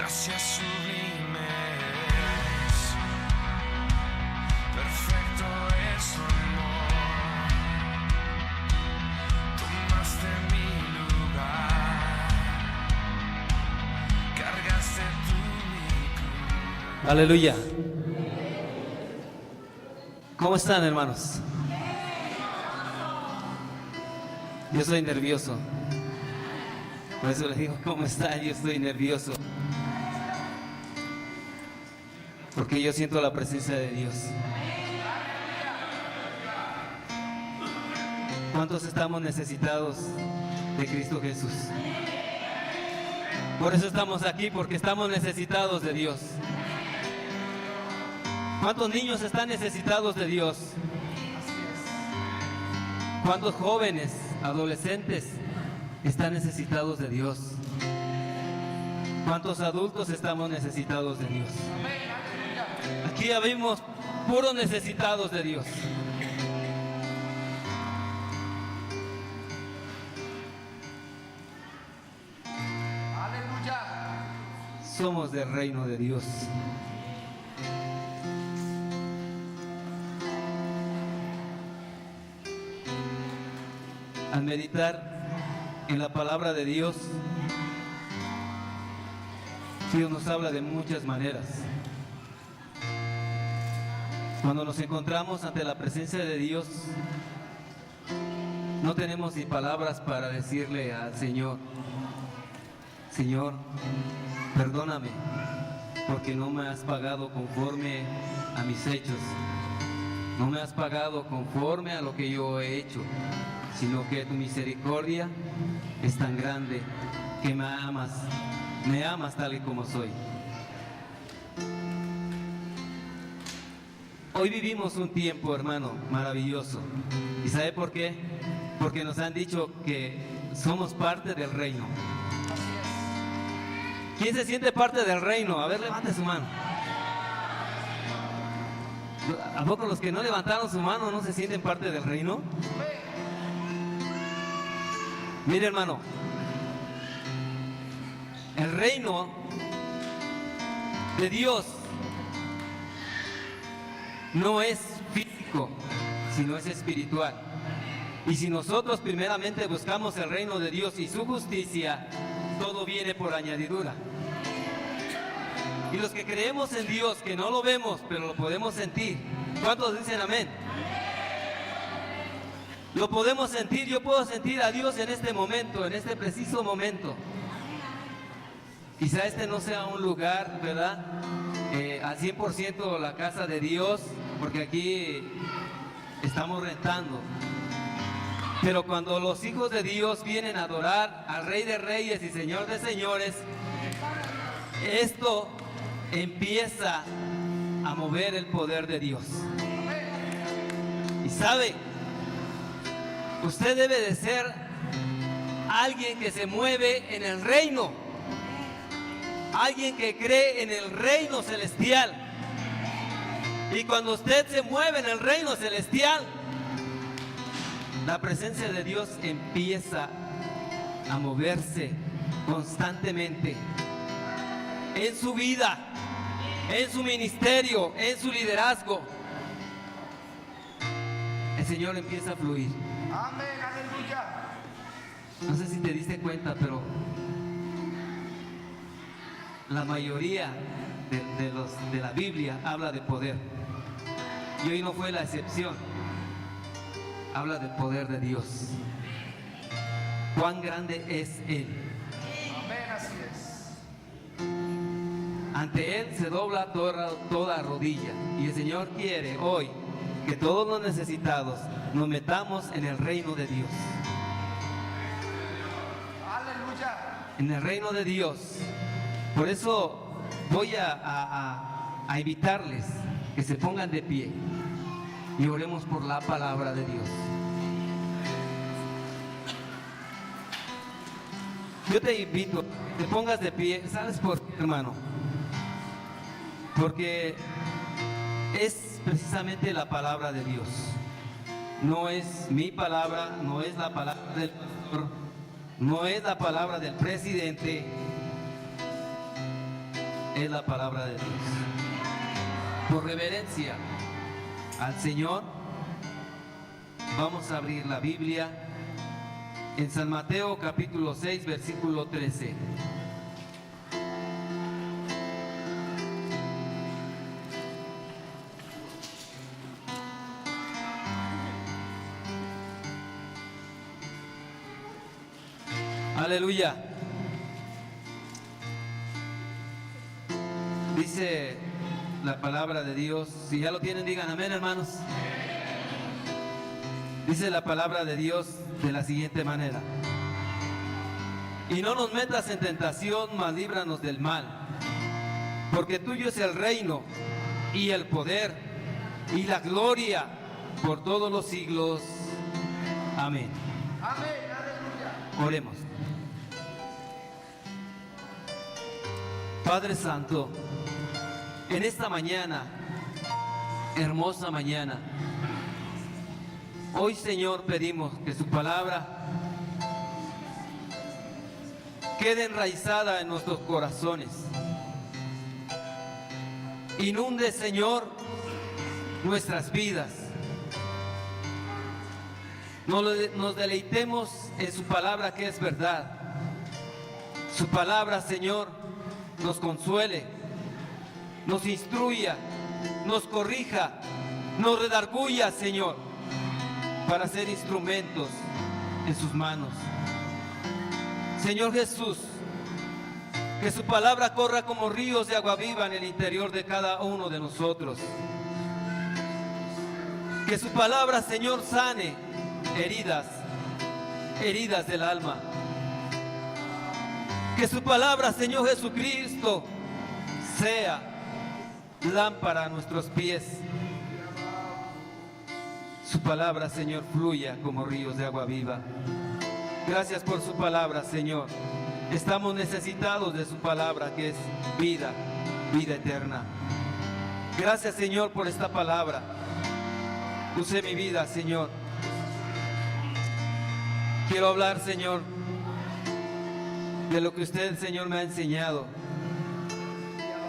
gracias sublimes, perfecto es su amor, tomaste mi lugar, cargaste tú mi cruz. Aleluya. ¿Cómo están, hermanos? Yo estoy nervioso. Por eso les digo, ¿cómo están? Yo estoy nervioso. Porque yo siento la presencia de Dios. ¿Cuántos estamos necesitados de Cristo Jesús? Por eso estamos aquí, porque estamos necesitados de Dios. ¿Cuántos niños están necesitados de Dios? ¿Cuántos jóvenes, adolescentes están necesitados de Dios? ¿Cuántos adultos estamos necesitados de Dios? Aquí habemos puros necesitados de Dios. Aleluya. Somos del reino de Dios. Al meditar en la palabra de Dios, Dios nos habla de muchas maneras. Cuando nos encontramos ante la presencia de Dios, no tenemos ni palabras para decirle al Señor: Señor, perdóname, porque no me has pagado conforme a mis hechos. No me has pagado conforme a lo que yo he hecho, sino que tu misericordia es tan grande que me amas tal y como soy. Hoy vivimos un tiempo, hermano, maravilloso. ¿Y sabe por qué? Porque nos han dicho que somos parte del reino. ¿Quién se siente parte del reino? A ver, levante su mano. ¿A poco los que no levantaron su mano no se sienten parte del reino? Mire, hermano, el reino de Dios no es físico, sino es espiritual. Y si nosotros primeramente buscamos el reino de Dios y su justicia, todo viene por añadidura. Y los que creemos en Dios, que no lo vemos, pero lo podemos sentir, ¿cuántos dicen amén? Lo podemos sentir. Yo puedo sentir a Dios en este momento, en este preciso momento. Quizá este no sea un lugar, ¿verdad? Al 100% la casa de Dios, porque aquí estamos rentando. Pero cuando los hijos de Dios vienen a adorar al Rey de Reyes y Señor de Señores, esto empieza a mover el poder de Dios. Y sabe, usted debe de ser alguien que se mueve en el reino, alguien que cree en el reino celestial. Y cuando usted se mueve en el reino celestial, la presencia de Dios empieza a moverse constantemente en su vida, en su ministerio, en su liderazgo. El Señor empieza a fluir. Amén, aleluya. No sé si te diste cuenta, pero la mayoría de la Biblia habla de poder. Y hoy no fue la excepción. Habla del poder de Dios. Cuán grande es Él. Amén, así es. Ante Él se dobla toda rodilla. Y el Señor quiere hoy que todos los necesitados nos metamos en el reino de Dios. Aleluya. En el reino de Dios. Por eso voy a invitarles que se pongan de pie y oremos por la palabra de Dios. Yo te invito, te pongas de pie. ¿Sabes por qué, hermano? Porque es precisamente la palabra de Dios. No es mi palabra, no es la palabra del pastor, no es la palabra del presidente. es la palabra de Dios. Por reverencia al Señor, vamos a abrir la Biblia en San Mateo capítulo 6, versículo 13. Aleluya. Dice la palabra de Dios, si ya lo tienen, digan amén, hermanos. Dice la palabra de Dios de la siguiente manera: y no nos metas en tentación, mas líbranos del mal, porque tuyo es el reino y el poder y la gloria por todos los siglos. Amén. Amén, aleluya. Oremos. Padre Santo, en esta mañana, hermosa mañana, hoy, Señor, pedimos que su palabra quede enraizada en nuestros corazones. Inunde, Señor, nuestras vidas. Nos deleitemos en su palabra, que es verdad. Su palabra, Señor, nos consuele, nos instruya, nos corrija, nos redarguya, Señor, para ser instrumentos en sus manos. Señor Jesús, que su palabra corra como ríos de agua viva en el interior de cada uno de nosotros. Que su palabra, Señor, sane heridas del alma. Que su palabra, Señor Jesucristo, sea lámpara a nuestros pies. Su palabra, Señor, fluya como ríos de agua viva. Gracias por su palabra, Señor. Estamos necesitados de su palabra, que es vida, vida eterna. Gracias, Señor, por esta palabra. Use mi vida, Señor. Quiero hablar, Señor, de lo que usted, Señor, me ha enseñado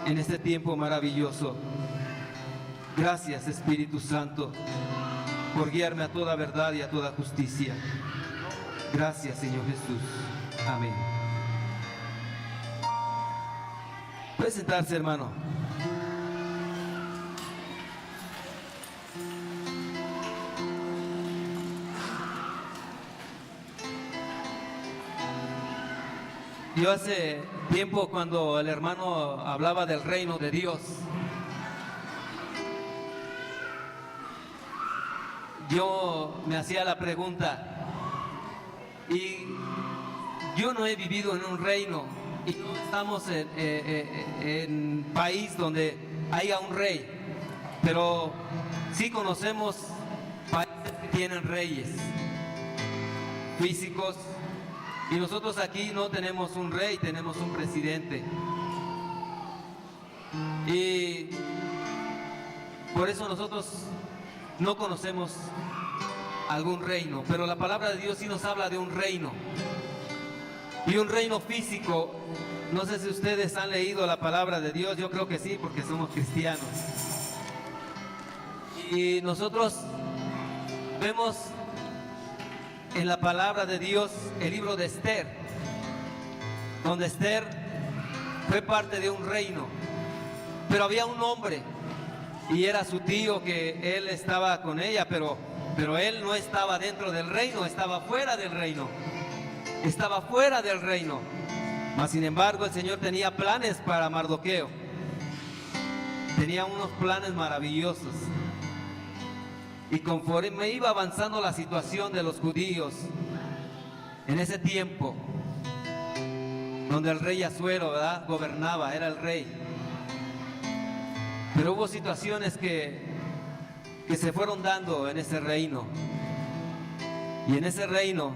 en este tiempo maravilloso. Gracias, Espíritu Santo, por guiarme a toda verdad y a toda justicia. Gracias, Señor Jesús. Amén. Puede sentarse, hermano. Yo hace tiempo, cuando el hermano hablaba del reino de Dios, yo me hacía la pregunta, y yo no he vivido en un reino, y no estamos en un país donde haya un rey, pero sí conocemos países que tienen reyes físicos. Y nosotros aquí no tenemos un rey, tenemos un presidente. Y por eso nosotros no conocemos algún reino, pero la palabra de Dios sí nos habla de un reino. Y un reino físico. No sé si ustedes han leído la palabra de Dios, yo creo que sí, porque somos cristianos. Y nosotros vemos en la palabra de Dios el libro de Esther, donde Esther fue parte de un reino, pero había un hombre, y era su tío, que él estaba con ella, pero él no estaba dentro del reino, estaba fuera del reino, estaba fuera del reino. Mas sin embargo el Señor tenía planes para Mardoqueo, tenía unos planes maravillosos. Y conforme iba avanzando la situación de los judíos en ese tiempo, donde el rey Asuero, ¿verdad?, gobernaba, era el rey. Pero hubo situaciones que se fueron dando en ese reino. Y en ese reino,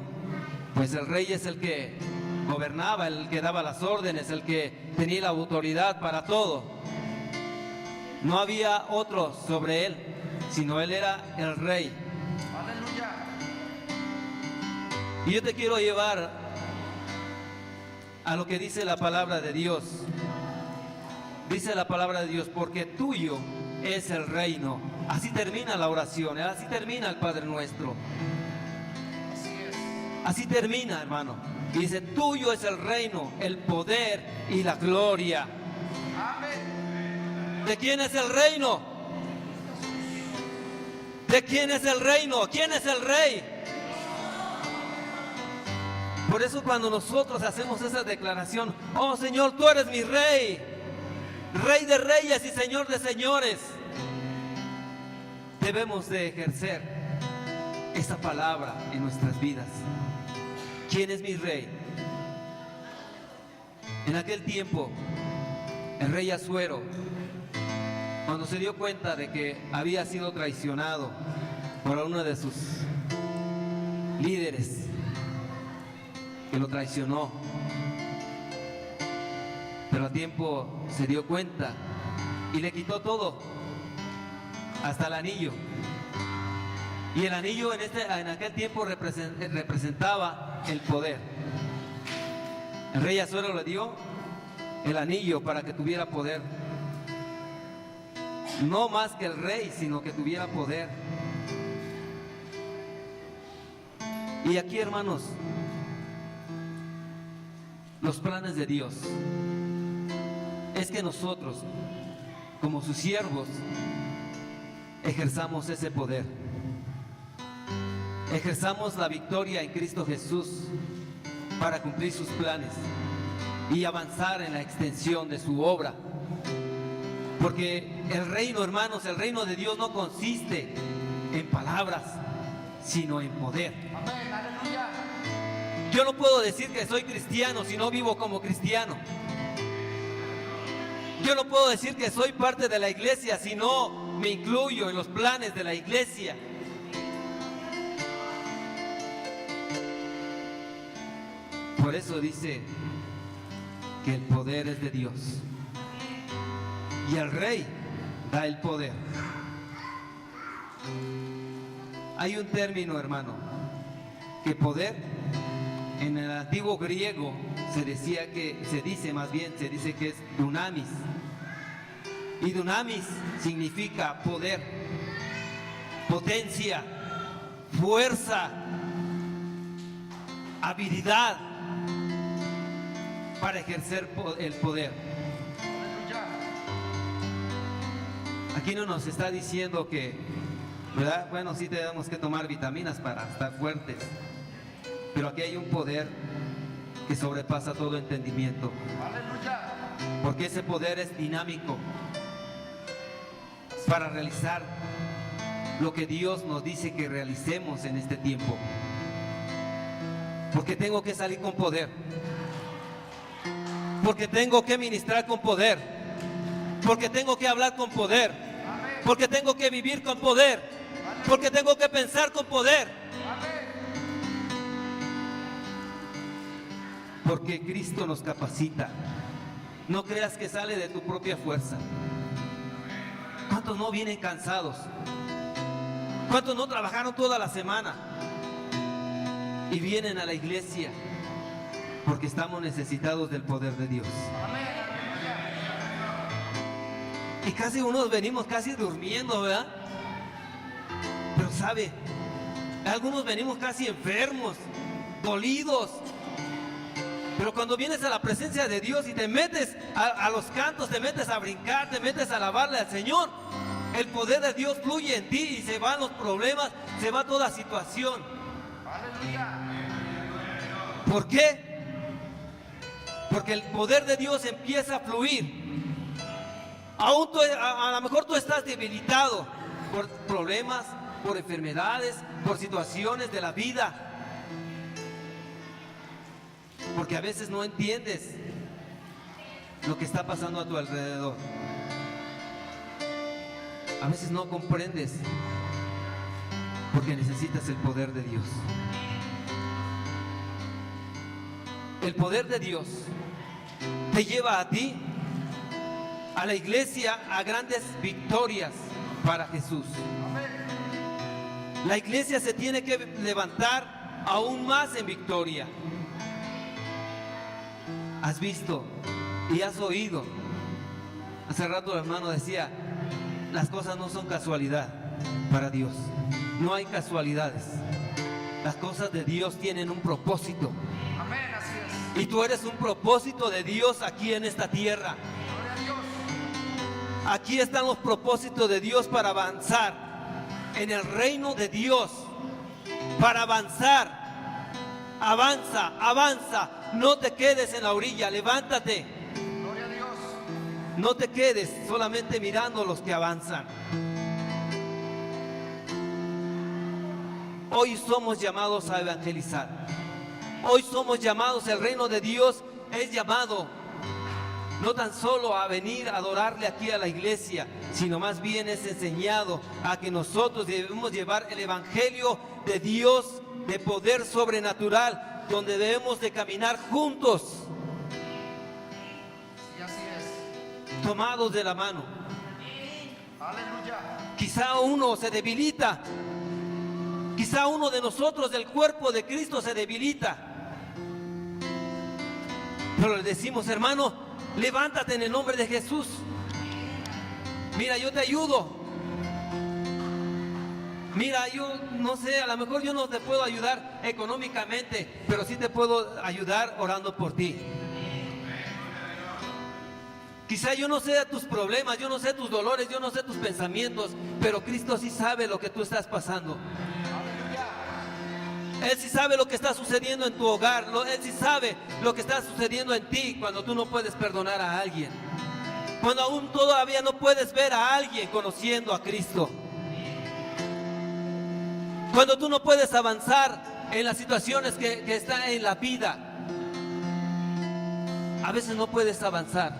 pues el rey es el que gobernaba, el que daba las órdenes, el que tenía la autoridad para todo. No había otro sobre él, sino él era el rey. Aleluya. Y yo te quiero llevar a lo que dice la palabra de Dios Dice la palabra de Dios, porque tuyo es el reino. Así termina la oración, así termina el Padre Nuestro. Así es. Así termina, hermano. Y dice, tuyo es el reino, el poder y la gloria. Amén. ¿De quién es el reino? ¿De quién es el reino? ¿Quién es el rey? Por eso cuando nosotros hacemos esa declaración, oh Señor, tú eres mi rey, Rey de reyes y Señor de señores, debemos de ejercer esa palabra en nuestras vidas. ¿Quién es mi rey? En aquel tiempo, el rey Asuero, cuando se dio cuenta de que había sido traicionado por uno de sus líderes, que lo traicionó, pero a tiempo se dio cuenta y le quitó todo, hasta el anillo. Y el anillo en aquel tiempo representaba el poder. El rey Asuero le dio el anillo para que tuviera poder. No más que el rey, sino que tuviera poder. Y aquí, hermanos, los planes de Dios es que nosotros, como sus siervos, ejerzamos ese poder. Ejerzamos la victoria en Cristo Jesús para cumplir sus planes y avanzar en la extensión de su obra. Porque el reino, hermanos, el reino de Dios no consiste en palabras, sino en poder. Amén. Aleluya. Yo no puedo decir que soy cristiano si no vivo como cristiano. Yo no puedo decir que soy parte de la iglesia si no me incluyo en los planes de la iglesia. Por eso dice que el poder es de Dios. Y el rey da el poder. Hay un término, hermano, que poder en el antiguo griego se dice que es dunamis. Y dunamis significa poder, potencia, fuerza, habilidad para ejercer el poder. Aleluya. Aquí no nos está diciendo que, ¿verdad? Bueno, sí tenemos que tomar vitaminas para estar fuertes, pero aquí hay un poder que sobrepasa todo entendimiento, Aleluya. porque ese poder es dinámico para realizar lo que Dios nos dice que realicemos en este tiempo. Porque tengo que salir con poder, porque tengo que ministrar con poder, porque tengo que hablar con poder, porque tengo que vivir con poder, porque tengo que pensar con poder, porque Cristo nos capacita. No creas que sale de tu propia fuerza. ¿Cuántos no vienen cansados? ¿Cuántos no trabajaron toda la semana y vienen a la iglesia? Porque estamos necesitados del poder de Dios. Y casi unos venimos casi durmiendo, ¿verdad? Pero sabe, algunos venimos casi enfermos, dolidos. Pero cuando vienes a la presencia de Dios y te metes a los cantos, te metes a brincar, te metes a alabarle al Señor, el poder de Dios fluye en ti y se van los problemas, se va toda situación. Aleluya. ¿Por qué? Porque el poder de Dios empieza a fluir. Aún a lo mejor tú estás debilitado por problemas, por enfermedades, por situaciones de la vida. Porque a veces no entiendes lo que está pasando a tu alrededor. A veces no comprendes porque necesitas el poder de Dios. El poder de Dios te lleva a ti, a la iglesia, a grandes victorias para Jesús. La iglesia se tiene que levantar aún más en victoria. Has visto y has oído Hace rato el hermano decía, las cosas no son casualidad para Dios. No hay casualidades. Las cosas de Dios tienen un propósito. Amén, así es. Y tú eres un propósito de Dios aquí en esta tierra. Gloria a Dios. Aquí están los propósitos de Dios para avanzar en el reino de Dios. Para avanzar. Avanza, avanza. No te quedes en la orilla, levántate. Gloria a Dios. No te quedes solamente mirando los que avanzan. Hoy somos llamados a evangelizar. Hoy somos llamados, el reino de Dios es llamado no tan solo a venir a adorarle aquí a la iglesia, sino más bien es enseñado a que nosotros debemos llevar el evangelio de Dios de poder sobrenatural, donde debemos de caminar juntos, Y así es. tomados de la mano. Aleluya. Quizá uno se debilita, quizá uno de nosotros del cuerpo de Cristo se debilita, pero le decimos, hermano, levántate en el nombre de Jesús. Mira, yo te ayudo. Mira, yo no sé, a lo mejor yo no te puedo ayudar económicamente, pero sí te puedo ayudar orando por ti. Quizá yo no sé tus problemas, yo no sé tus dolores, yo no sé tus pensamientos, pero Cristo sí sabe lo que tú estás pasando. Él sí sabe lo que está sucediendo en tu hogar, Él sí sabe lo que está sucediendo en ti cuando tú no puedes perdonar a alguien, cuando aún todavía no puedes ver a alguien conociendo a Cristo, cuando tú no puedes avanzar en las situaciones que están en la vida. A veces no puedes avanzar,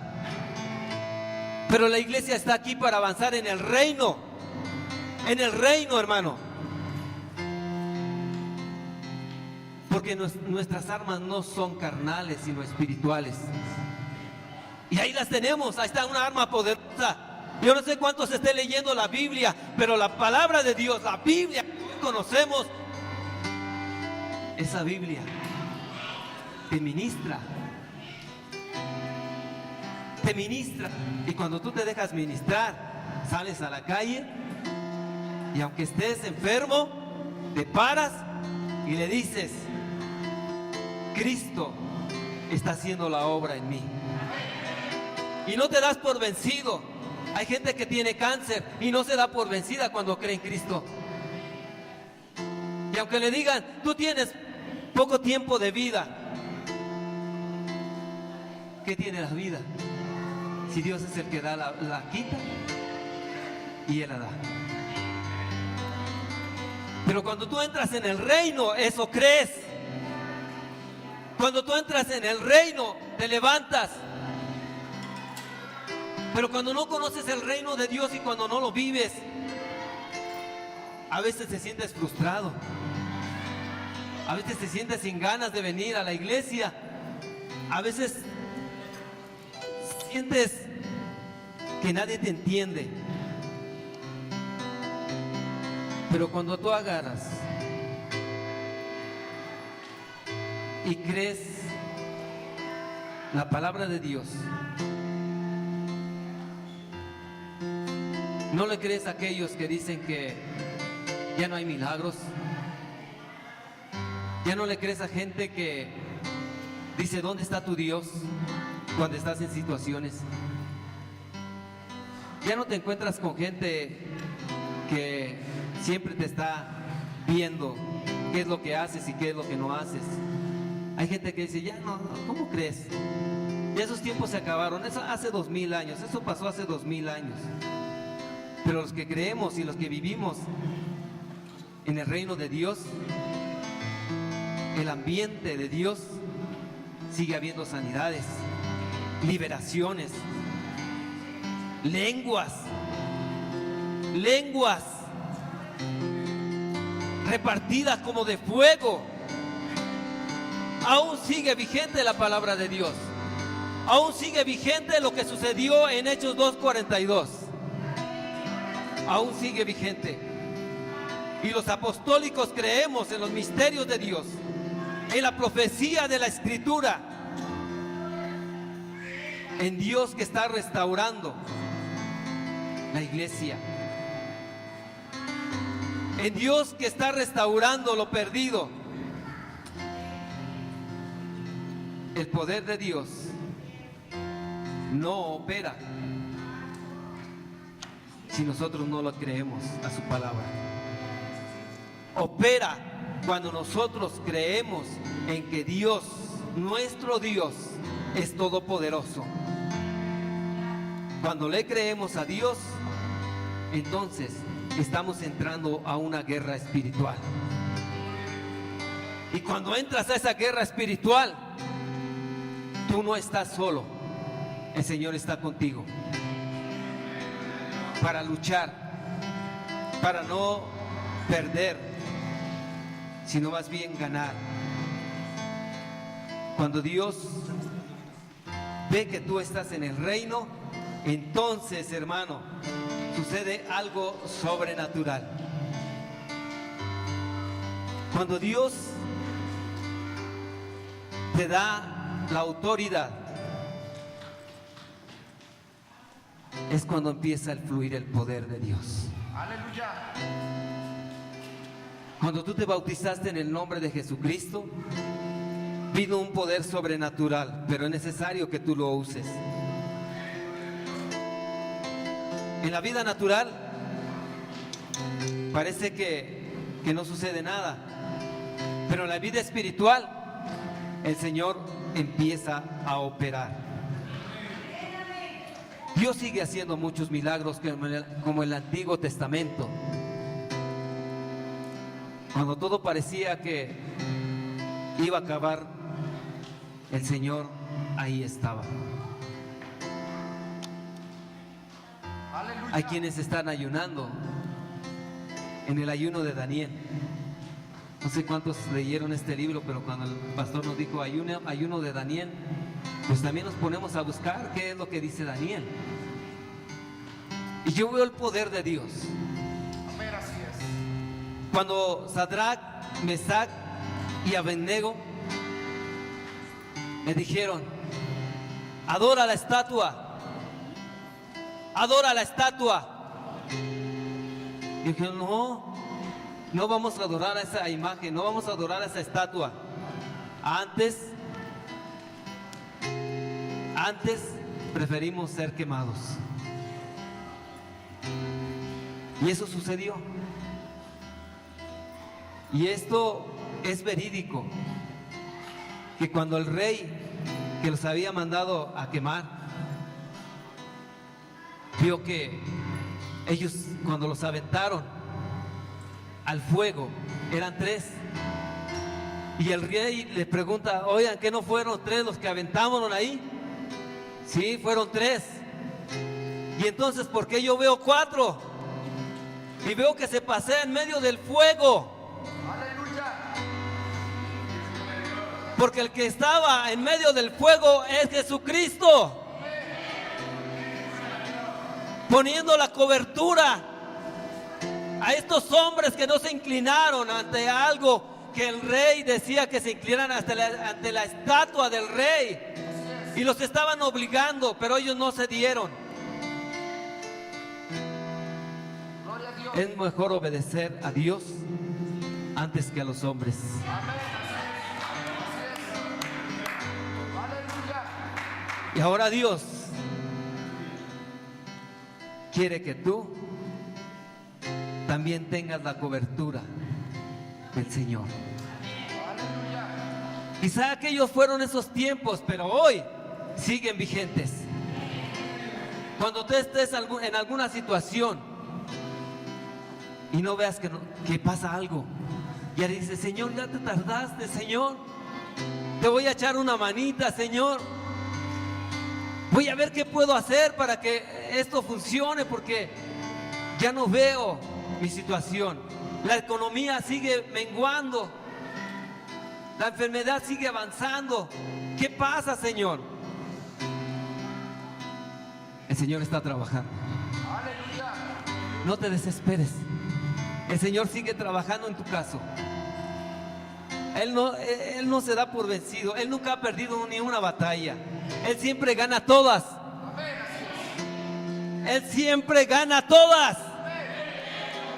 pero la iglesia está aquí para avanzar en el reino, hermano. Porque nuestras armas no son carnales, sino espirituales. Y ahí las tenemos, ahí está una arma poderosa. Yo no sé cuántos esté leyendo la Biblia, pero la palabra de Dios, la Biblia que hoy conocemos, esa Biblia te ministra. Te ministra. Y cuando tú te dejas ministrar, sales a la calle y aunque estés enfermo, te paras y le dices, Cristo está haciendo la obra en mí. Y no te das por vencido. Hay gente que tiene cáncer y no se da por vencida cuando cree en Cristo. Y aunque le digan, tú tienes poco tiempo de vida, ¿qué tiene la vida? Si Dios es el que da la quita y Él la da. Pero cuando tú entras en el reino, eso crees. Cuando tú entras en el reino, te levantas. Pero cuando no conoces el reino de Dios y cuando no lo vives, a veces te sientes frustrado. A veces te sientes sin ganas de venir a la iglesia. A veces sientes que nadie te entiende. Pero cuando tú agarras y crees la palabra de Dios, no le crees a aquellos que dicen que ya no hay milagros. Ya no le crees a gente que dice, ¿dónde está tu Dios? Cuando estás en situaciones. Ya no te encuentras con gente que siempre te está viendo qué es lo que haces y qué es lo que no haces. Hay gente que dice, ya no, ¿cómo crees? Ya esos tiempos se acabaron, eso hace 2000 años, eso pasó hace 2000 años. Pero los que creemos y los que vivimos en el reino de Dios, el ambiente de Dios, sigue habiendo sanidades, liberaciones, lenguas repartidas como de fuego. Aún sigue vigente la palabra de Dios. Aún sigue vigente lo que sucedió en Hechos 2:42. Aún sigue vigente. Y los apostólicos creemos en los misterios de Dios, en la profecía de la Escritura, en Dios que está restaurando, la iglesia. En Dios que está restaurando lo perdido. El poder de Dios no opera si nosotros no lo creemos a su palabra. Opera cuando nosotros creemos en que Dios, nuestro Dios, es todopoderoso. Cuando le creemos a Dios, entonces estamos entrando a una guerra espiritual. Y cuando entras a esa guerra espiritual, tú no estás solo. El Señor está contigo para luchar, para no perder, sino más bien ganar. Cuando Dios ve que tú estás en el reino, entonces, hermano, sucede algo sobrenatural. Cuando Dios te da la autoridad, es cuando empieza a fluir el poder de Dios. Aleluya. Cuando tú te bautizaste en el nombre de Jesucristo, vino un poder sobrenatural, pero es necesario que tú lo uses. En la vida natural parece que no sucede nada, pero en la vida espiritual el Señor empieza a operar. Dios sigue haciendo muchos milagros como en el Antiguo Testamento. Cuando todo parecía que iba a acabar, el Señor ahí estaba. Aleluya. Hay quienes están ayunando en el ayuno de Daniel. No sé cuántos leyeron este libro, pero cuando el pastor nos dijo ayuno de Daniel, pues también nos ponemos a buscar qué es lo que dice Daniel. Y yo veo el poder de Dios. Amén, así es. Cuando Sadrach, Mesach y Abednego le dijeron: adora la estatua, adora la estatua. Y dijeron: no vamos a adorar a esa imagen, no vamos a adorar a esa estatua. Antes preferimos ser quemados. Y eso sucedió. Y esto es verídico, que cuando el rey que los había mandado a quemar vio que ellos, cuando los aventaron al fuego, eran 3, y el rey le pregunta: oigan, ¿qué no fueron 3 los que aventamos ahí? Sí, fueron 3. Y entonces, ¿por qué yo veo 4? Y veo que se pasea en medio del fuego. Aleluya. Porque el que estaba en medio del fuego es Jesucristo, poniendo la cobertura a estos hombres que no se inclinaron ante algo que el rey decía que se inclinaran ante la estatua del rey, y los estaban obligando, pero ellos no se dieron. Gloria a Dios. Es mejor obedecer a Dios antes que a los hombres. Amén, así es. Aleluya. Y ahora Dios quiere que tú también tengas la cobertura del Señor. Aleluya. Quizá aquellos fueron esos tiempos, pero hoy siguen vigentes. Cuando tú estés en alguna situación y no veas que pasa algo, ya dices: Señor, ya te tardaste, Señor, te voy a echar una manita, Señor, voy a ver qué puedo hacer para que esto funcione, porque ya no veo mi situación. La economía sigue menguando, la enfermedad sigue avanzando. ¿Qué pasa, Señor? El Señor está trabajando. Aleluya. No te desesperes. El Señor sigue trabajando en tu caso. Él no se da por vencido. Él nunca ha perdido ni una batalla. Él siempre gana todas. Amén, así Él siempre gana todas.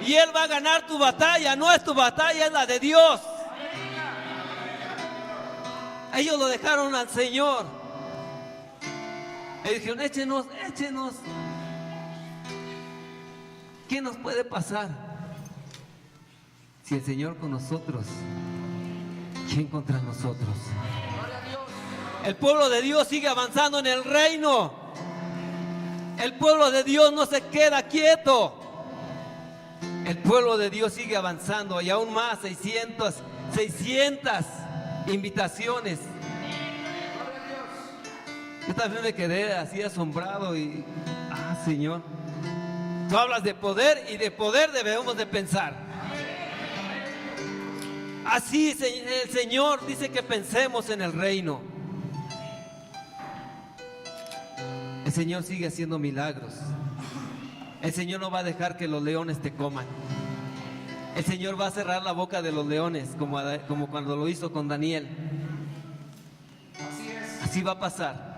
Y Él va a ganar tu batalla. No es tu batalla, es la de Dios. Ellos lo dejaron al Señor. Y dijeron, échenos. ¿Qué nos puede pasar? Si el Señor con nosotros, ¿quién contra nosotros? El pueblo de Dios sigue avanzando en el reino. El pueblo de Dios no se queda quieto. El pueblo de Dios sigue avanzando y aún más, 600 invitaciones. Yo también me quedé así asombrado y, Señor, tú hablas de poder y de poder debemos de pensar. Así el Señor dice que pensemos en el reino. El Señor sigue haciendo milagros. El Señor no va a dejar que los leones te coman. El Señor va a cerrar la boca de los leones, como cuando lo hizo con Daniel. Así va a pasar.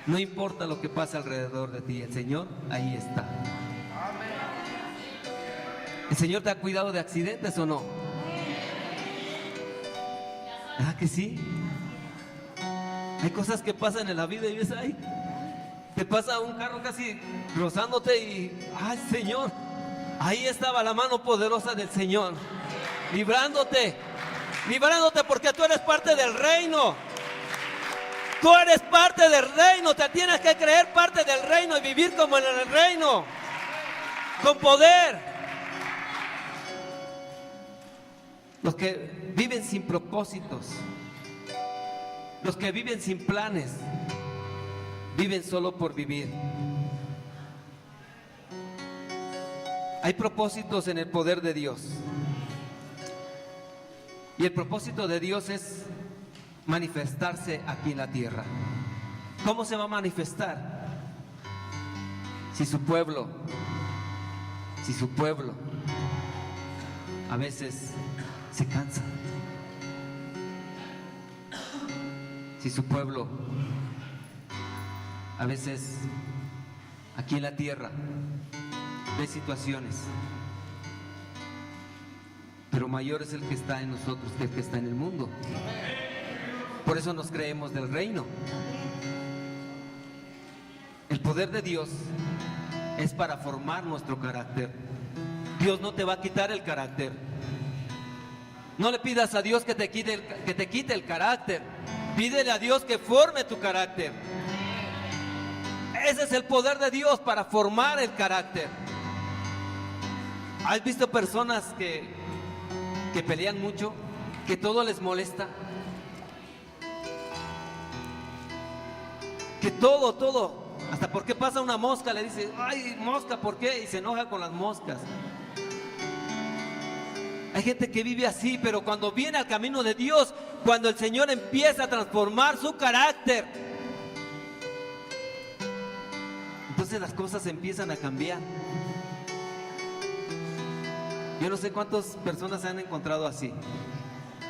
No importa lo que pase alrededor de ti, el Señor ahí está. ¿El Señor te ha cuidado de accidentes o no? ¿Verdad que sí? Hay cosas que pasan en la vida y ves, ay, te pasa un carro casi rozándote y, ay, Señor, ahí estaba la mano poderosa del Señor, librándote porque tú eres parte del reino. Tú eres parte del reino, te tienes que creer parte del reino y vivir como en el reino, con poder. Los que viven sin propósitos, los que viven sin planes, viven solo por vivir. Hay propósitos en el poder de Dios. Y el propósito de Dios es manifestarse aquí en la tierra. ¿Cómo se va a manifestar? Si su pueblo a veces se cansa. Si su pueblo a veces aquí en la tierra ve situaciones, pero mayor es el que está en nosotros que el que está en el mundo. Por eso nos creemos del reino. El poder de Dios es para formar nuestro carácter. Dios no te va a quitar el carácter. No le pidas a Dios que te quite el carácter. Pídele a Dios que forme tu carácter. Ese es el poder de Dios para formar el carácter. ¿Has visto personas que pelean mucho? Que todo les molesta. Que todo, hasta porque pasa una mosca, le dice, ay, mosca, ¿por qué? Y se enoja con las moscas. Hay gente que vive así, pero cuando viene al camino de Dios, cuando el Señor empieza a transformar su carácter, entonces las cosas empiezan a cambiar. Yo no sé cuántas personas se han encontrado así.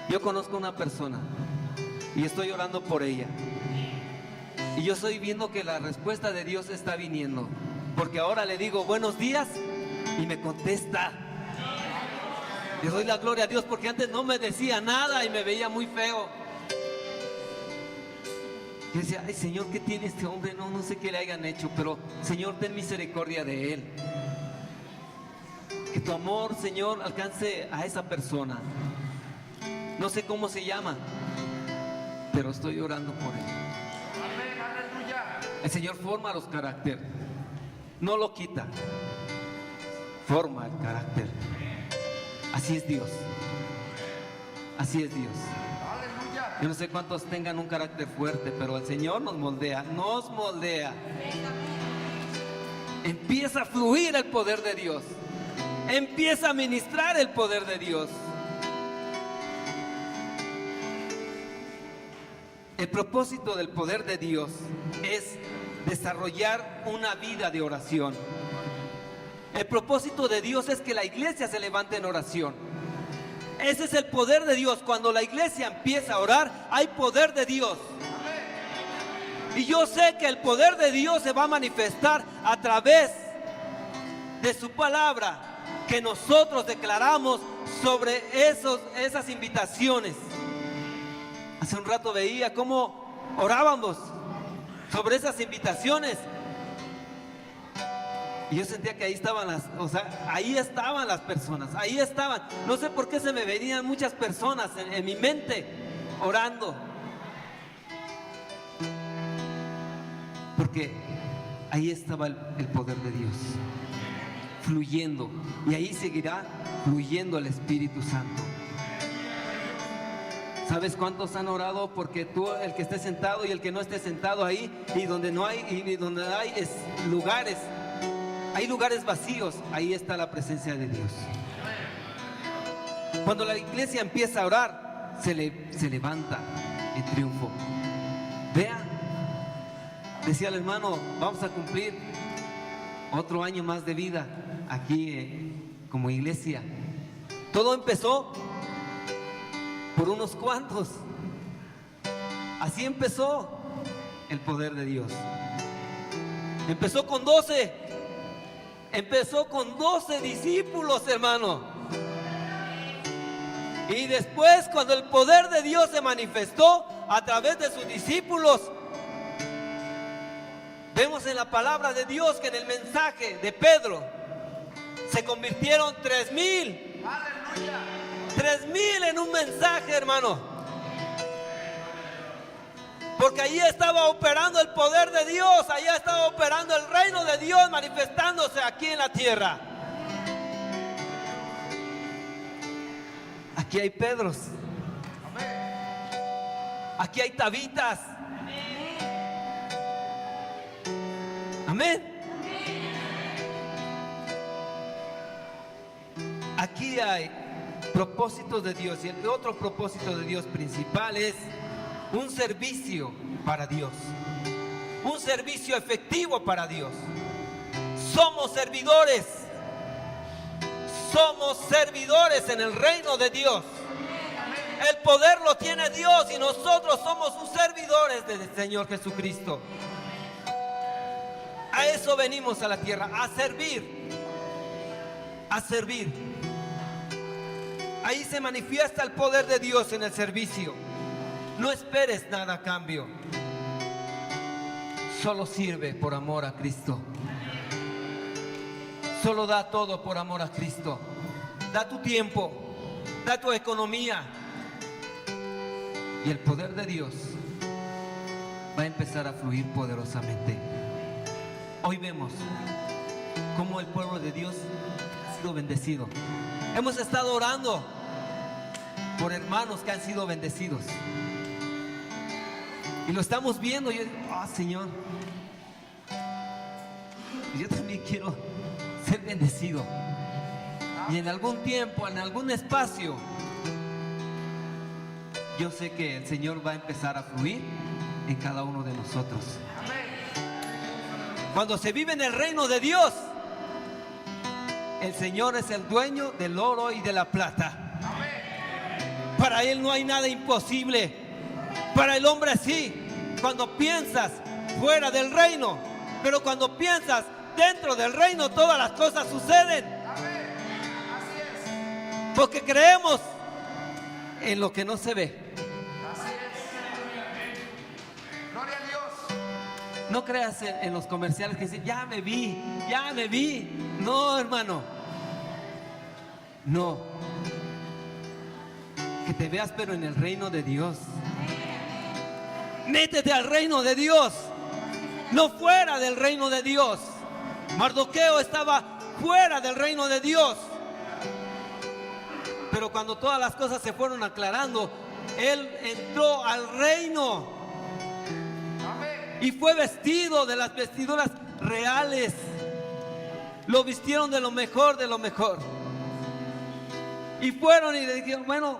Yo conozco una persona y estoy orando por ella. Y yo estoy viendo que la respuesta de Dios está viniendo. Porque ahora le digo buenos días y me contesta. Le doy la gloria a Dios porque antes no me decía nada y me veía muy feo. Yo decía, ay, Señor, ¿qué tiene este hombre? No sé qué le hayan hecho, pero Señor, ten misericordia de él. Que tu amor, Señor, alcance a esa persona. No sé cómo se llama, pero estoy orando por él. El Señor forma los caracteres, no lo quita, forma el carácter. Así es Dios, así es Dios. Yo no sé cuántos tengan un carácter fuerte, pero el Señor nos moldea. Empieza a fluir el poder de Dios, empieza a ministrar el poder de Dios. El propósito del poder de Dios es desarrollar una vida de oración. El propósito de Dios es que la iglesia se levante en oración. Ese es el poder de Dios. Cuando la iglesia empieza a orar, hay poder de Dios. Y yo sé que el poder de Dios se va a manifestar a través de su palabra que nosotros declaramos sobre esas invitaciones. Hace un rato veía cómo orábamos sobre esas invitaciones. Y yo sentía que ahí estaban ahí estaban las personas, ahí estaban. No sé por qué se me venían muchas personas en mi mente orando. Porque ahí estaba el poder de Dios fluyendo, y ahí seguirá fluyendo el Espíritu Santo. ¿Sabes cuántos han orado porque tú, el que esté sentado y el que no esté sentado ahí, y donde no hay, y donde hay lugares, hay lugares vacíos, ahí está la presencia de Dios? Cuando la iglesia empieza a orar, se levanta en triunfo. Vea, decía el hermano, vamos a cumplir otro año más de vida aquí como iglesia. Todo empezó por unos cuantos. Así empezó el poder de Dios. Empezó con 12. Empezó con 12 discípulos, hermano. Y después, cuando el poder de Dios se manifestó a través de sus discípulos, vemos en la palabra de Dios que en el mensaje de Pedro se convirtieron 3,000. Aleluya. 3,000 en un mensaje, hermano. Porque allí estaba operando el poder de Dios, allí estaba operando el reino de Dios manifestándose aquí en la tierra. Aquí hay Pedros. Aquí hay Tabitas. Amén. Aquí hay propósitos de Dios, y el otro propósito de Dios principal es un servicio para Dios, un servicio efectivo para Dios. Somos servidores en el reino de Dios. El poder lo tiene Dios y nosotros somos sus servidores del Señor Jesucristo. A eso venimos a la tierra, a servir. A servir. Ahí se manifiesta el poder de Dios en el servicio. No esperes nada a cambio. Solo sirve por amor a Cristo. Solo da todo por amor a Cristo. Da tu tiempo, da tu economía, y el poder de Dios va a empezar a fluir poderosamente. Hoy vemos cómo el pueblo de Dios ha sido bendecido. Hemos estado orando por hermanos que han sido bendecidos, y lo estamos viendo. Yo digo, Señor, yo también quiero ser bendecido. Y en algún tiempo, en algún espacio, yo sé que el Señor va a empezar a fluir en cada uno de nosotros. Cuando se vive en el reino de Dios, el Señor es el dueño del oro y de la plata. Para Él no hay nada imposible. Para el hombre sí, cuando piensas fuera del reino, pero cuando piensas dentro del reino, todas las cosas suceden. Porque creemos en lo que no se ve. Así es. Gloria a Dios. No creas en los comerciales que dicen, ya me vi. No, hermano. No. Que te veas, pero en el reino de Dios. Métete al reino de Dios, no fuera del reino de Dios. Mardoqueo estaba fuera del reino de Dios. Pero cuando todas las cosas se fueron aclarando, él entró al reino. Y fue vestido de las vestiduras reales. Lo vistieron de lo mejor, de lo mejor. Y fueron y le dijeron, bueno,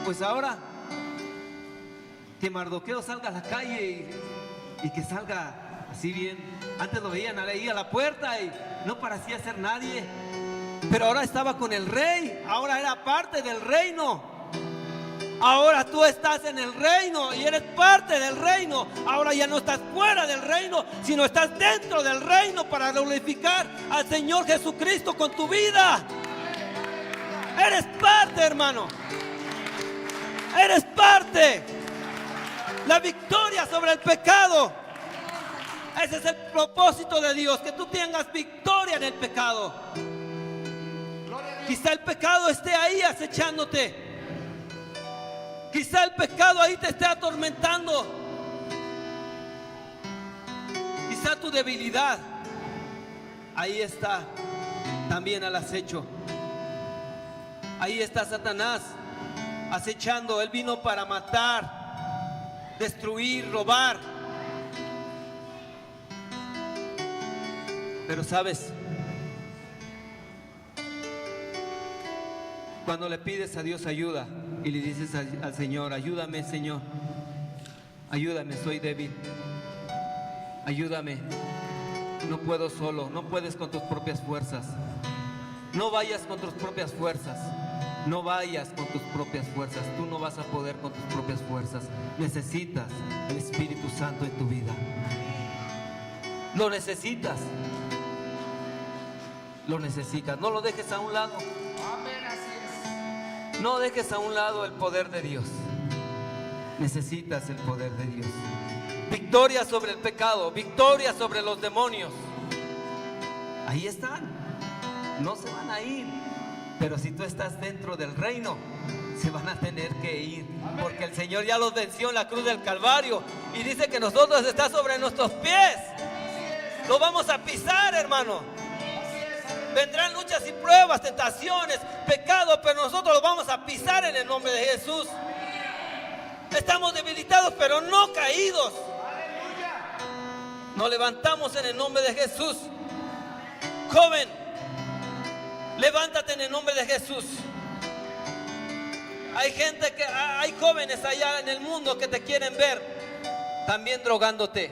pues ahora que Mardoqueo salga a la calle y que salga así bien. Antes lo veían ahí a la puerta y no parecía ser nadie. Pero ahora estaba con el rey, ahora era parte del reino. Ahora tú estás en el reino y eres parte del reino. Ahora ya no estás fuera del reino, sino estás dentro del reino para glorificar al Señor Jesucristo con tu vida. Eres parte, hermano. Eres parte. La victoria sobre el pecado. Ese es el propósito de Dios, que tú tengas victoria en el pecado. Quizá el pecado esté ahí acechándote. Quizá el pecado ahí te esté atormentando. Quizá tu debilidad ahí está también al acecho. Ahí está Satanás acechando. Él vino para matar, destruir, robar. Pero sabes, cuando le pides a Dios ayuda y le dices al Señor, ayúdame, Señor, ayúdame, soy débil, ayúdame, no puedo solo, no puedes con tus propias fuerzas, no vayas con tus propias fuerzas, no vayas con tus propias fuerzas, tú no vas a poder con tus propias fuerzas, necesitas el Espíritu Santo en tu vida, lo necesitas, no lo dejes a un lado. Amén, así es. No dejes a un lado el poder de Dios. Necesitas el poder de Dios. Victoria sobre el pecado, victoria sobre los demonios. Ahí están. No se van a ir. Pero si tú estás dentro del reino, se van a tener que ir. Porque el Señor ya los venció en la cruz del Calvario. Y dice que nosotros está sobre nuestros pies. Lo vamos a pisar, hermano. Vendrán luchas y pruebas, tentaciones, pecados, pero nosotros los vamos a pisar en el nombre de Jesús. Estamos debilitados, pero no caídos. Nos levantamos en el nombre de Jesús. Joven, levántate en el nombre de Jesús. Hay jóvenes allá en el mundo que te quieren ver también drogándote,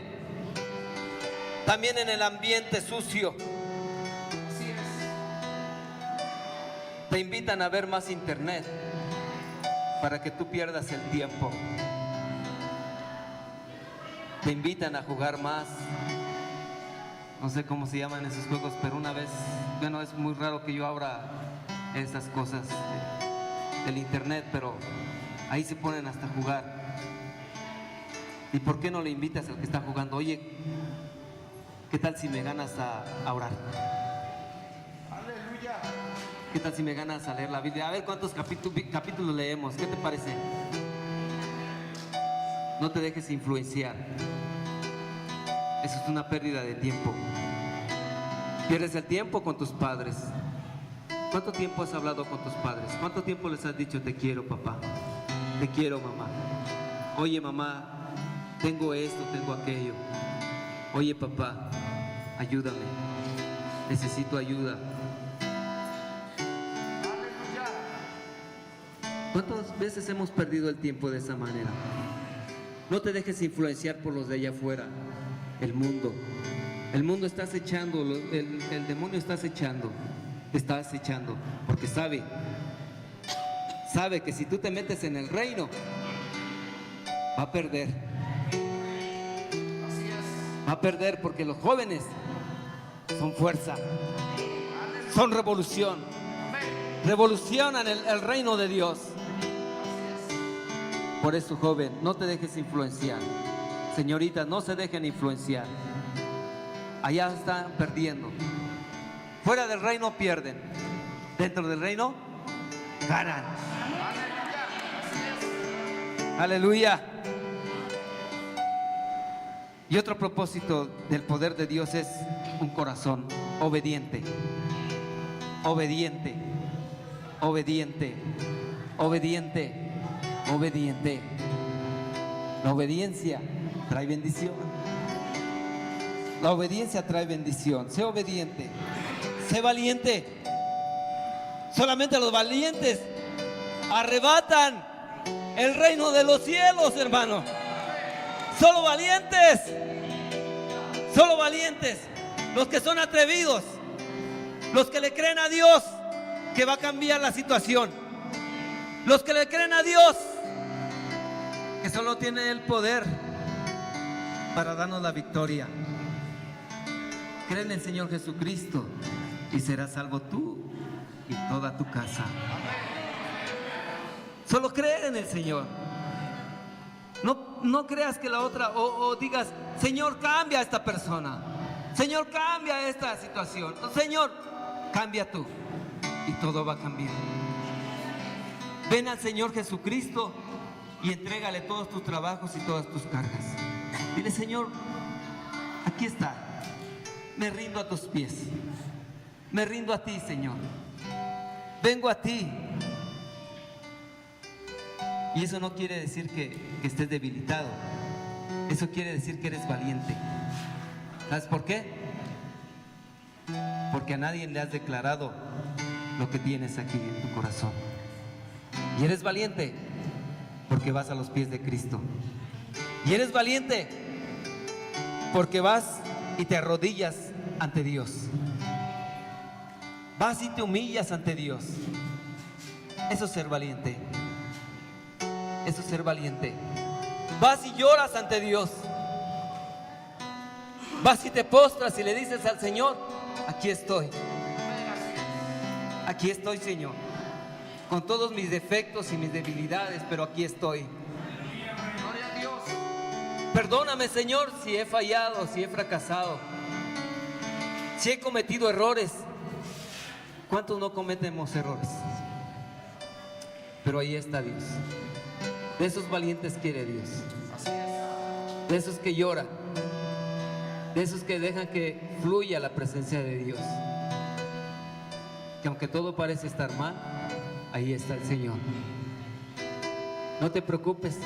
también en el ambiente sucio. Te invitan a ver más internet para que tú pierdas el tiempo. Te invitan a jugar más. No sé cómo se llaman esos juegos, pero una vez, bueno, es muy raro que yo abra esas cosas del internet, pero ahí se ponen hasta a jugar. ¿Y por qué no le invitas al que está jugando? Oye, ¿qué tal si me ganas a orar? ¿Qué tal si me ganas a leer la Biblia? A ver cuántos capítulos leemos. ¿Qué te parece? No te dejes influenciar. Eso es una pérdida de tiempo. Pierdes el tiempo con tus padres. ¿Cuánto tiempo has hablado con tus padres? ¿Cuánto tiempo les has dicho te quiero, papá? Te quiero, mamá. Oye, mamá, tengo esto, tengo aquello. Oye, papá, ayúdame. Necesito ayuda. ¿Cuántas veces hemos perdido el tiempo de esa manera? No te dejes influenciar por los de allá afuera. El mundo está acechando, el demonio está acechando, te está acechando, porque sabe que si tú te metes en el reino, va a perder. Así es. Va a perder porque los jóvenes son fuerza, son revolución, revolucionan el reino de Dios. Por eso, joven, no te dejes influenciar. Señoritas, no se dejen influenciar. Allá están perdiendo. Fuera del reino pierden. Dentro del reino ganan. Aleluya. Y otro propósito del poder de Dios es un corazón obediente. Obediente. Obediente. Obediente. Obediente. La obediencia trae bendición. La obediencia trae bendición. Sé obediente. Sé valiente. Solamente los valientes arrebatan el reino de los cielos, hermano. Solo valientes. Solo valientes. Los que son atrevidos. Los que le creen a Dios que va a cambiar la situación. Los que le creen a Dios que solo tiene el poder para darnos la victoria. Cree en el Señor Jesucristo y serás salvo tú y toda tu casa. Solo cree en el Señor. No creas que la otra, o digas, Señor, cambia a esta persona. Señor, cambia esta situación. Señor, cambia tú y todo va a cambiar. Ven al Señor Jesucristo y entrégale todos tus trabajos y todas tus cargas. Dile, Señor, aquí está. Me rindo a tus pies. Me rindo a ti, Señor. Vengo a ti. Y eso no quiere decir que estés debilitado. Eso quiere decir que eres valiente. ¿Sabes por qué? Porque a nadie le has declarado lo que tienes aquí en tu corazón. Y eres valiente porque vas a los pies de Cristo. Y eres valiente porque vas y te arrodillas ante Dios. Vas y te humillas ante Dios. Eso es ser valiente. Eso es ser valiente. Vas y lloras ante Dios. Vas y te postras y le dices al Señor, aquí estoy. Aquí estoy, Señor. Con todos mis defectos y mis debilidades, pero aquí estoy. Gloria a Dios. Perdóname, Señor, si he fallado, si he fracasado, si he cometido errores. ¿Cuántos no cometemos errores? Pero ahí está Dios. De esos valientes quiere Dios. Así es. De esos que lloran. De esos que dejan que fluya la presencia de Dios. Que aunque todo parece estar mal, ahí está el Señor. No te preocupes.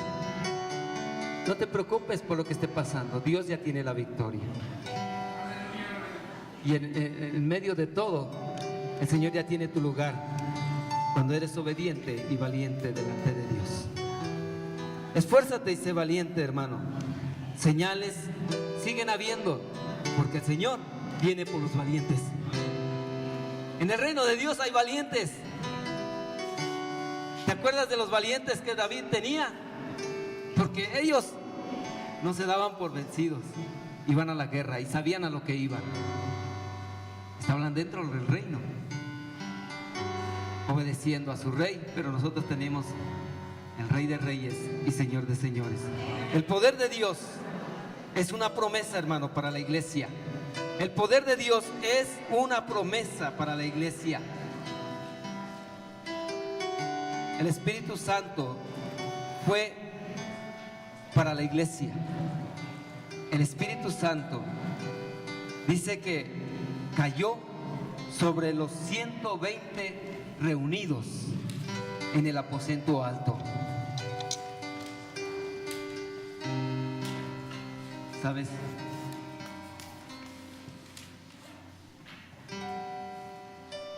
No te preocupes por lo que esté pasando. Dios ya tiene la victoria. Y en medio de todo, el Señor ya tiene tu lugar. Cuando eres obediente y valiente delante de Dios. Esfuérzate y sé valiente, hermano. Señales siguen habiendo, porque el Señor viene por los valientes. En el reino de Dios hay valientes. ¿Te acuerdas de los valientes que David tenía? Porque ellos no se daban por vencidos. Iban a la guerra y sabían a lo que iban. Estaban dentro del reino, obedeciendo a su rey. Pero nosotros tenemos el Rey de Reyes y Señor de Señores. El poder de Dios es una promesa, hermano, para la iglesia. El poder de Dios es una promesa para la iglesia. El Espíritu Santo fue para la iglesia. El Espíritu Santo dice que cayó sobre los 120 reunidos en el aposento alto. ¿Sabes?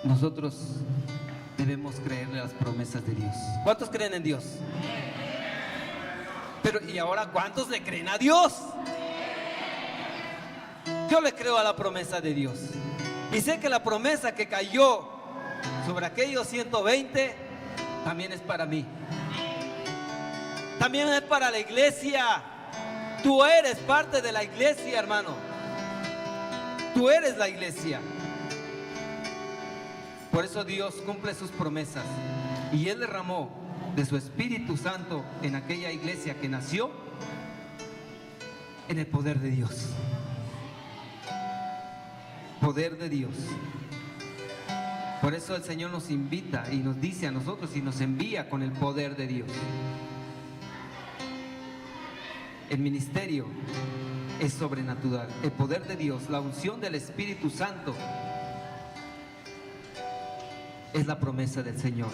Nosotros debemos creerle a las promesas de Dios. ¿Cuántos creen en Dios? Pero ¿y ahora cuántos le creen a Dios? Yo le creo a la promesa de Dios. Y sé que la promesa que cayó sobre aquellos 120 también es para mí. También es para la iglesia. Tú eres parte de la iglesia, hermano. Tú eres la iglesia. Por eso Dios cumple sus promesas. Y Él derramó de su Espíritu Santo en aquella iglesia que nació en el poder de Dios. Poder de Dios. Por eso el Señor nos invita y nos dice a nosotros y nos envía con el poder de Dios. El ministerio es sobrenatural. El poder de Dios, la unción del Espíritu Santo, es la promesa del Señor.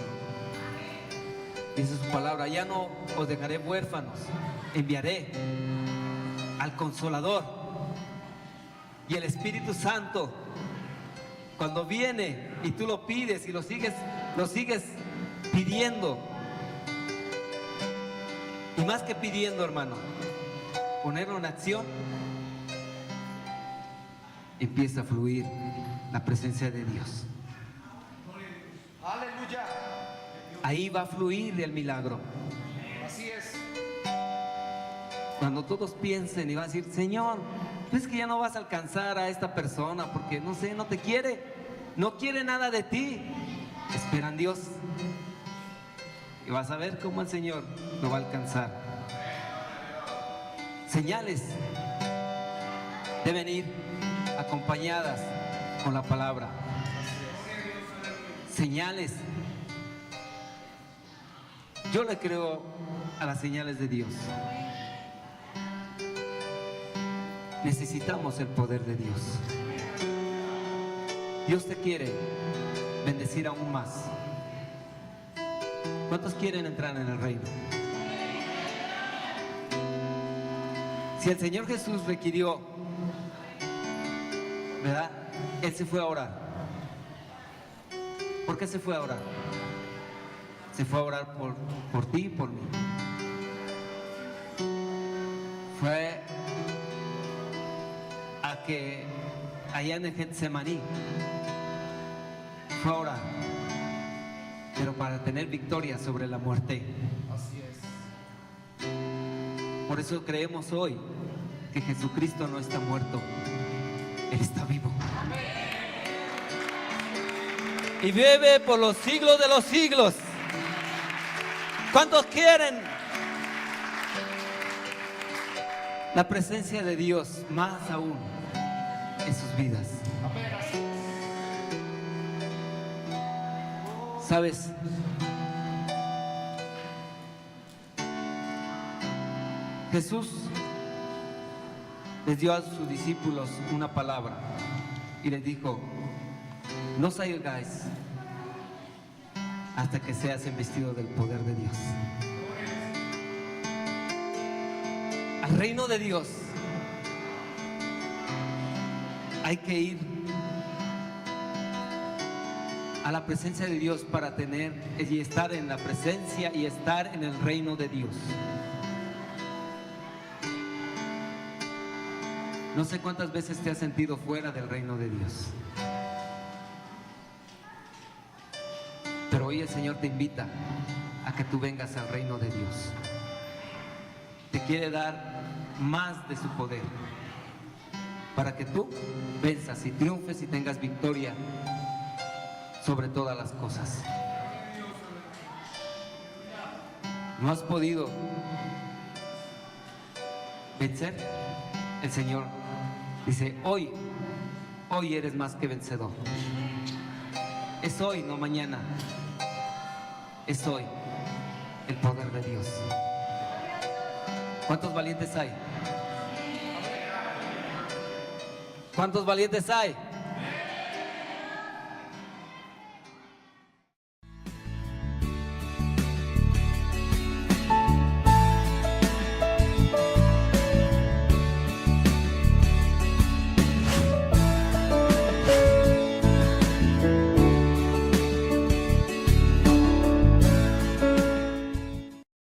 Dice su palabra: ya no os dejaré huérfanos, enviaré al Consolador. Y el Espíritu Santo, cuando viene y tú lo pides y lo sigues pidiendo, y más que pidiendo, hermano, ponerlo en acción, empieza a fluir la presencia de Dios. Aleluya. Ahí va a fluir el milagro. Así es. Cuando todos piensen y van a decir, Señor, ¿ves que ya no vas a alcanzar a esta persona porque no sé, no te quiere, no quiere nada de ti? Espera en Dios y vas a ver cómo el Señor lo va a alcanzar. Señales deben ir acompañadas con la palabra. Señales. Yo le creo a las señales de Dios. Necesitamos el poder de Dios. Dios te quiere bendecir aún más. ¿Cuántos quieren entrar en el reino? Si el Señor Jesús requirió, ¿verdad? Él se fue a orar. ¿Por qué se fue a orar? Se fue a orar por ti y por mí. Fue a que allá en el Getsemaní fue a orar, pero para tener victoria sobre la muerte. Así es. Por eso creemos hoy que Jesucristo no está muerto, Él está vivo. Y vive por los siglos de los siglos. ¿Cuántos quieren la presencia de Dios más aún en sus vidas? ¿Sabes? Jesús les dio a sus discípulos una palabra y les dijo: no salgáis hasta que seas investido del poder de Dios. Al reino de Dios hay que ir a la presencia de Dios para tener y estar en la presencia y estar en el reino de Dios. No sé cuántas veces te has sentido fuera del reino de Dios, pero hoy el Señor te invita a que tú vengas al reino de Dios. Te quiere dar más de su poder para que tú venzas y triunfes y tengas victoria sobre todas las cosas. ¿No has podido vencer? El Señor dice: hoy eres más que vencedor. Es hoy, no mañana. Es hoy el poder de Dios. ¿Cuántos valientes hay? ¿Cuántos valientes hay?